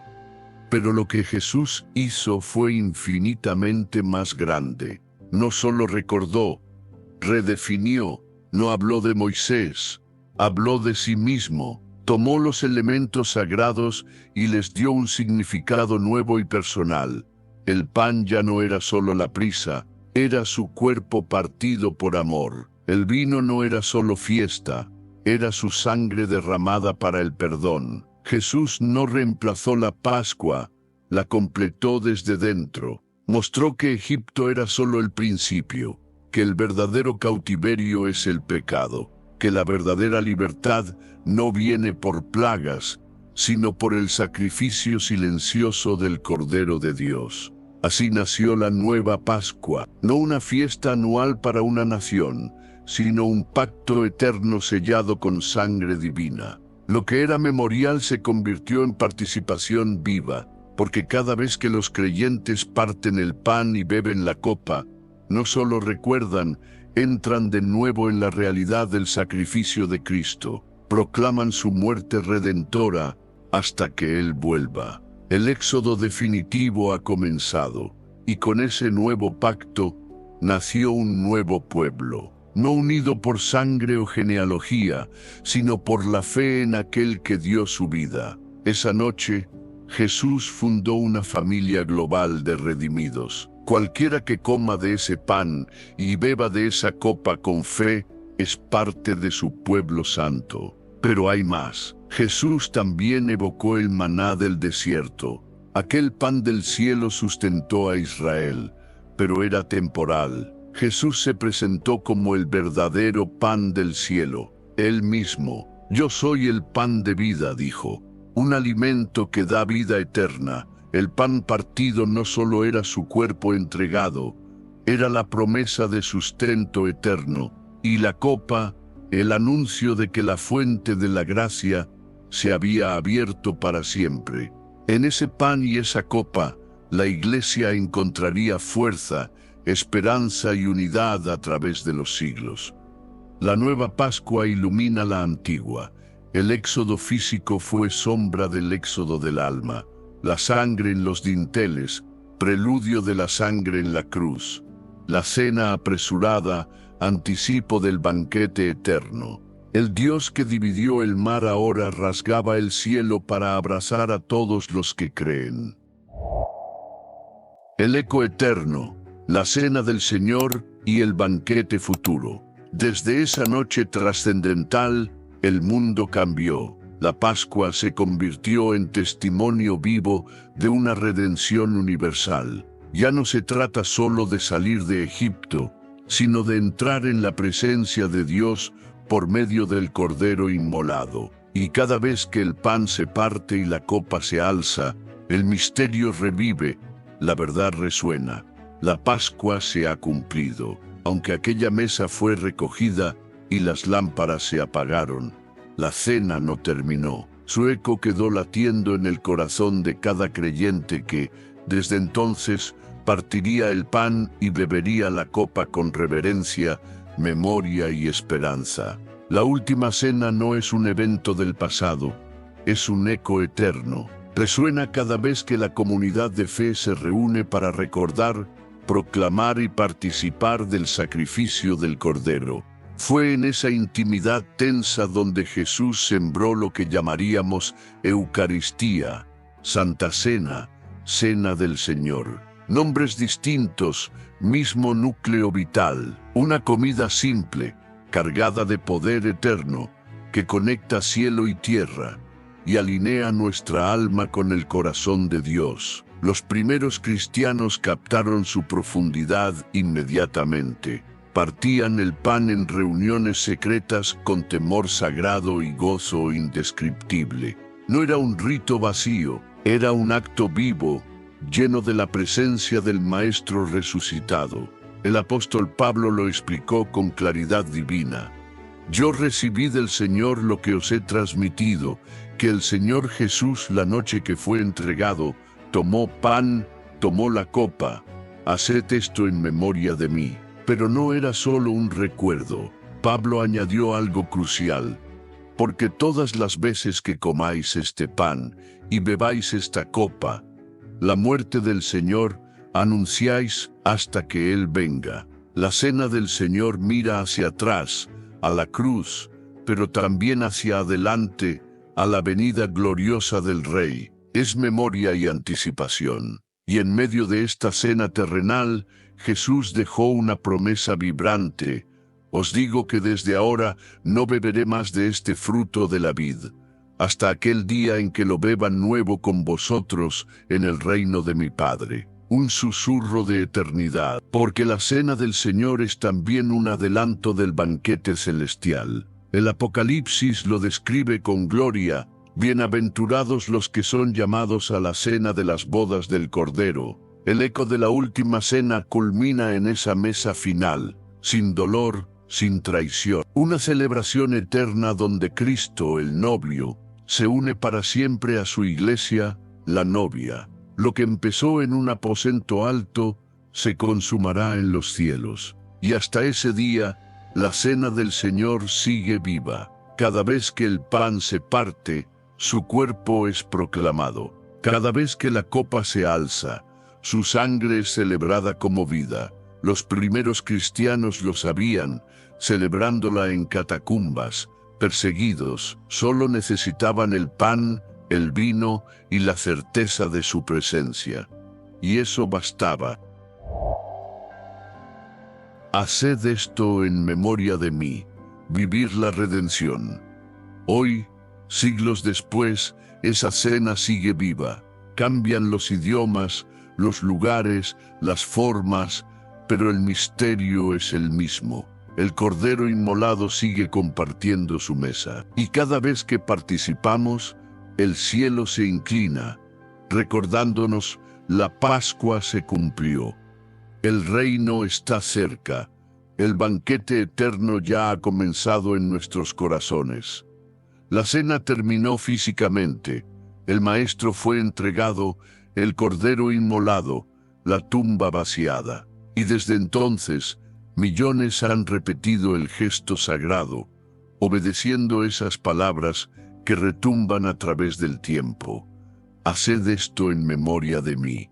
Pero lo que Jesús hizo fue infinitamente más grande. No solo recordó, redefinió, no habló de Moisés, habló de sí mismo, tomó los elementos sagrados y les dio un significado nuevo y personal. El pan ya no era solo la prisa, era su cuerpo partido por amor. El vino no era solo fiesta, era su sangre derramada para el perdón. Jesús no reemplazó la Pascua, la completó desde dentro. Mostró que Egipto era solo el principio, que el verdadero cautiverio es el pecado, que la verdadera libertad no viene por plagas, sino por el sacrificio silencioso del Cordero de Dios. Así nació la nueva Pascua, no una fiesta anual para una nación, sino un pacto eterno sellado con sangre divina. Lo que era memorial se convirtió en participación viva, porque cada vez que los creyentes parten el pan y beben la copa, no solo recuerdan, entran de nuevo en la realidad del sacrificio de Cristo, proclaman su muerte redentora hasta que Él vuelva. El éxodo definitivo ha comenzado, y con ese nuevo pacto nació un nuevo pueblo, no unido por sangre o genealogía, sino por la fe en aquel que dio su vida. Esa noche, Jesús fundó una familia global de redimidos. Cualquiera que coma de ese pan y beba de esa copa con fe es parte de su pueblo santo. Pero hay más. Jesús también evocó el maná del desierto. Aquel pan del cielo sustentó a Israel, pero era temporal. Jesús se presentó como el verdadero pan del cielo. Él mismo, yo soy el pan de vida, dijo, un alimento que da vida eterna. El pan partido no solo era su cuerpo entregado, era la promesa de sustento eterno, y la copa, el anuncio de que la fuente de la gracia se había abierto para siempre. En ese pan y esa copa, la Iglesia encontraría fuerza, esperanza y unidad a través de los siglos. La nueva Pascua ilumina la antigua. El éxodo físico fue sombra del éxodo del alma. La sangre en los dinteles, preludio de la sangre en la cruz. La cena apresurada, anticipo del banquete eterno. El Dios que dividió el mar ahora rasgaba el cielo para abrazar a todos los que creen. El eco eterno, la cena del Señor y el banquete futuro. Desde esa noche trascendental, el mundo cambió. La Pascua se convirtió en testimonio vivo de una redención universal. Ya no se trata solo de salir de Egipto, sino de entrar en la presencia de Dios por medio del Cordero inmolado. Y cada vez que el pan se parte y la copa se alza, el misterio revive, la verdad resuena. La Pascua se ha cumplido. Aunque aquella mesa fue recogida y las lámparas se apagaron, la cena no terminó. Su eco quedó latiendo en el corazón de cada creyente que, desde entonces, partiría el pan y bebería la copa con reverencia, memoria y esperanza. La última cena no es un evento del pasado, es un eco eterno. Resuena cada vez que la comunidad de fe se reúne para recordar, proclamar y participar del sacrificio del Cordero. Fue en esa intimidad tensa donde Jesús sembró lo que llamaríamos Eucaristía, Santa Cena, Cena del Señor. Nombres distintos, mismo núcleo vital. Una comida simple, cargada de poder eterno, que conecta cielo y tierra y alinea nuestra alma con el corazón de Dios. Los primeros cristianos captaron su profundidad inmediatamente. Partían el pan en reuniones secretas con temor sagrado y gozo indescriptible. No era un rito vacío, era un acto vivo, lleno de la presencia del Maestro resucitado. El apóstol Pablo lo explicó con claridad divina. Yo recibí del Señor lo que os he transmitido, que el Señor Jesús, la noche que fue entregado, tomó pan, tomó la copa. Haced esto en memoria de mí. Pero no era solo un recuerdo. Pablo añadió algo crucial. Porque todas las veces que comáis este pan y bebáis esta copa, la muerte del Señor anunciáis hasta que Él venga. La cena del Señor mira hacia atrás, a la cruz, pero también hacia adelante, a la venida gloriosa del Rey. Es memoria y anticipación. Y en medio de esta cena terrenal, Jesús dejó una promesa vibrante. Os digo que desde ahora no beberé más de este fruto de la vid, hasta aquel día en que lo beba nuevo con vosotros en el reino de mi Padre. Un susurro de eternidad, porque la cena del Señor es también un adelanto del banquete celestial. El Apocalipsis lo describe con gloria. Bienaventurados los que son llamados a la cena de las bodas del Cordero. El eco de la última cena culmina en esa mesa final, sin dolor, sin traición. Una celebración eterna donde Cristo, el novio, se une para siempre a su iglesia, la novia. Lo que empezó en un aposento alto, se consumará en los cielos. Y hasta ese día, la cena del Señor sigue viva. Cada vez que el pan se parte, su cuerpo es proclamado. Cada vez que la copa se alza, su sangre es celebrada como vida. Los primeros cristianos lo sabían, celebrándola en catacumbas, perseguidos. Solo necesitaban el pan, el vino y la certeza de su presencia. Y eso bastaba. Haced esto en memoria de mí, vivir la redención. Hoy, siglos después, esa cena sigue viva. Cambian los idiomas, los lugares, las formas, pero el misterio es el mismo. El Cordero Inmolado sigue compartiendo su mesa. Y cada vez que participamos, el cielo se inclina, recordándonos la Pascua se cumplió. El reino está cerca. El banquete eterno ya ha comenzado en nuestros corazones. La cena terminó físicamente. El Maestro fue entregado, el Cordero inmolado, la tumba vaciada. Y desde entonces, millones han repetido el gesto sagrado, obedeciendo esas palabras que retumban a través del tiempo. Haced esto en memoria de mí.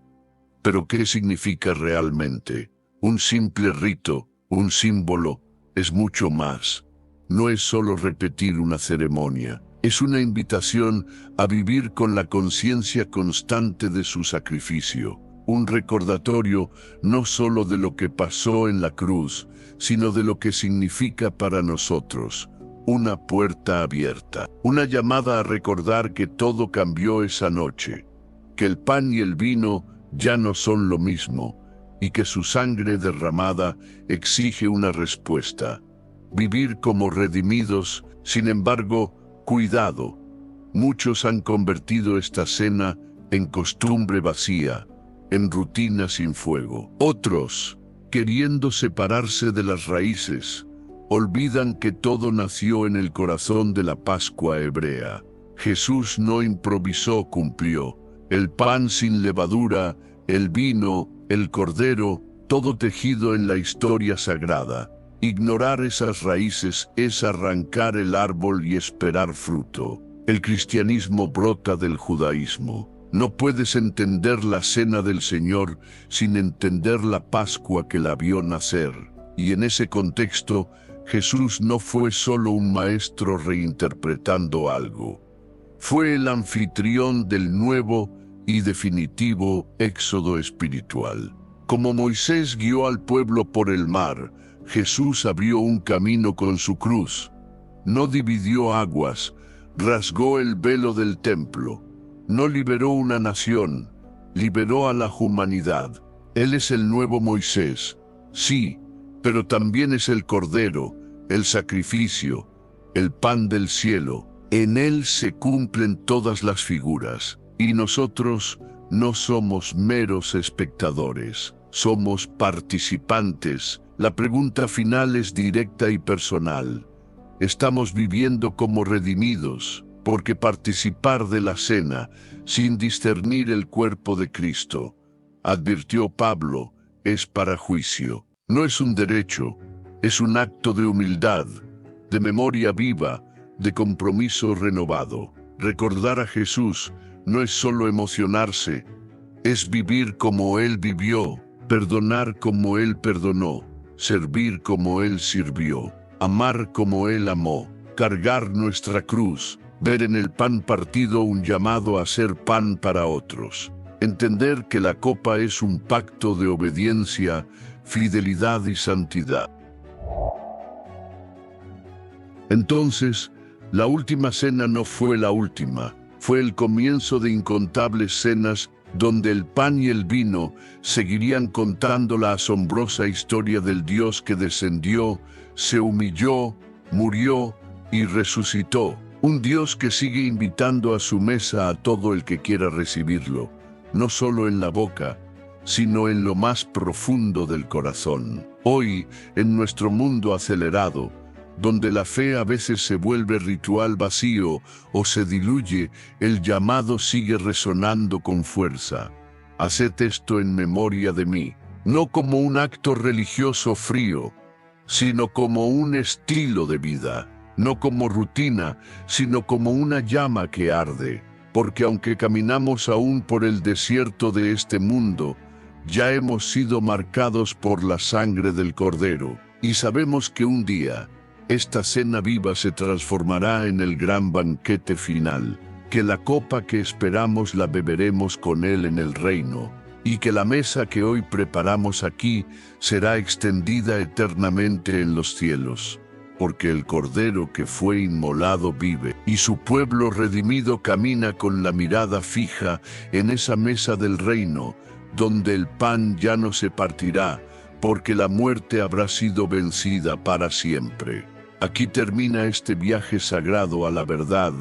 ¿Pero qué significa realmente? Un simple rito, un símbolo, es mucho más. No es solo repetir una ceremonia. Es una invitación a vivir con la conciencia constante de su sacrificio. Un recordatorio no solo de lo que pasó en la cruz, sino de lo que significa para nosotros. Una puerta abierta. Una llamada a recordar que todo cambió esa noche. Que el pan y el vino ya no son lo mismo, y que su sangre derramada exige una respuesta. Vivir como redimidos, sin embargo, cuidado. Muchos han convertido esta cena en costumbre vacía, en rutina sin fuego. Otros, queriendo separarse de las raíces, olvidan que todo nació en el corazón de la Pascua hebrea. Jesús no improvisó, cumplió. El pan sin levadura, el vino, el cordero, todo tejido en la historia sagrada. Ignorar esas raíces es arrancar el árbol y esperar fruto. El cristianismo brota del judaísmo. No puedes entender la cena del Señor sin entender la Pascua que la vio nacer. Y en ese contexto, Jesús no fue solo un maestro reinterpretando algo. Fue el anfitrión del nuevo y definitivo éxodo espiritual. Como Moisés guió al pueblo por el mar, Jesús abrió un camino con su cruz. No dividió aguas, rasgó el velo del templo. No liberó una nación, liberó a la humanidad. Él es el nuevo Moisés, sí, pero también es el Cordero, el sacrificio, el pan del cielo. En Él se cumplen todas las figuras, y nosotros no somos meros espectadores, somos participantes. La pregunta final es directa y personal. ¿Estamos viviendo como redimidos? Porque participar de la cena, sin discernir el cuerpo de Cristo, advirtió Pablo, es para juicio. No es un derecho, es un acto de humildad, de memoria viva, de compromiso renovado. Recordar a Jesús no es solo emocionarse, es vivir como Él vivió, perdonar como Él perdonó, servir como Él sirvió, amar como Él amó, cargar nuestra cruz, ver en el pan partido un llamado a ser pan para otros, entender que la copa es un pacto de obediencia, fidelidad y santidad. Entonces, la última cena no fue la última, fue el comienzo de incontables cenas donde el pan y el vino seguirían contando la asombrosa historia del Dios que descendió, se humilló, murió y resucitó. Un Dios que sigue invitando a su mesa a todo el que quiera recibirlo, no solo en la boca, sino en lo más profundo del corazón. Hoy, en nuestro mundo acelerado, donde la fe a veces se vuelve ritual vacío o se diluye, el llamado sigue resonando con fuerza. Haced esto en memoria de mí, no como un acto religioso frío, sino como un estilo de vida, no como rutina, sino como una llama que arde. Porque aunque caminamos aún por el desierto de este mundo, ya hemos sido marcados por la sangre del Cordero, y sabemos que un día esta cena viva se transformará en el gran banquete final, que la copa que esperamos la beberemos con Él en el reino, y que la mesa que hoy preparamos aquí será extendida eternamente en los cielos. Porque el Cordero que fue inmolado vive, y su pueblo redimido camina con la mirada fija en esa mesa del reino, donde el pan ya no se partirá, porque la muerte habrá sido vencida para siempre. Aquí termina este viaje sagrado a la verdad,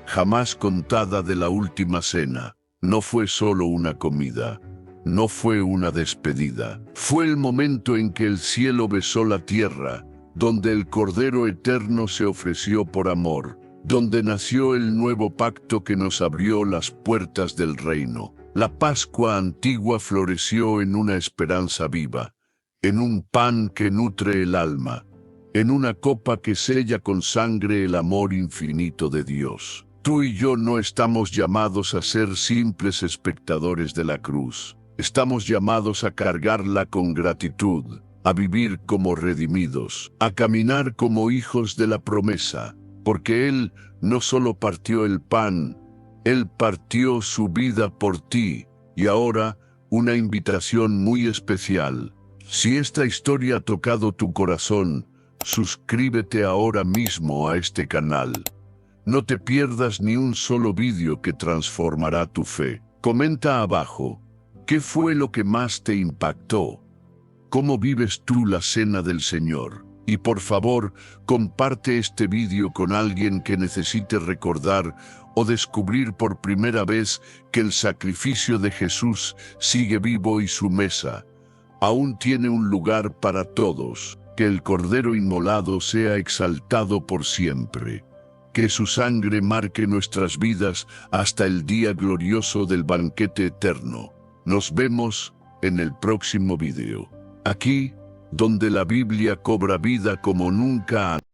jamás contada de la última cena. No fue solo una comida, no fue una despedida. Fue el momento en que el cielo besó la tierra, donde el Cordero Eterno se ofreció por amor, donde nació el nuevo pacto que nos abrió las puertas del reino. La Pascua antigua floreció en una esperanza viva, en un pan que nutre el alma, en una copa que sella con sangre el amor infinito de Dios. Tú y yo no estamos llamados a ser simples espectadores de la cruz. Estamos llamados a cargarla con gratitud, a vivir como redimidos, a caminar como hijos de la promesa, porque Él no solo partió el pan, Él partió su vida por ti. Y ahora, una invitación muy especial. Si esta historia ha tocado tu corazón, suscríbete ahora mismo a este canal. No te pierdas ni un solo vídeo que transformará tu fe. Comenta abajo, ¿qué fue lo que más te impactó? ¿Cómo vives tú la cena del Señor? Y por favor, comparte este vídeo con alguien que necesite recordar o descubrir por primera vez que el sacrificio de Jesús sigue vivo y su mesa aún tiene un lugar para todos. Que el Cordero inmolado sea exaltado por siempre. Que su sangre marque nuestras vidas hasta el día glorioso del banquete eterno. Nos vemos en el próximo video. Aquí, donde la Biblia cobra vida como nunca antes.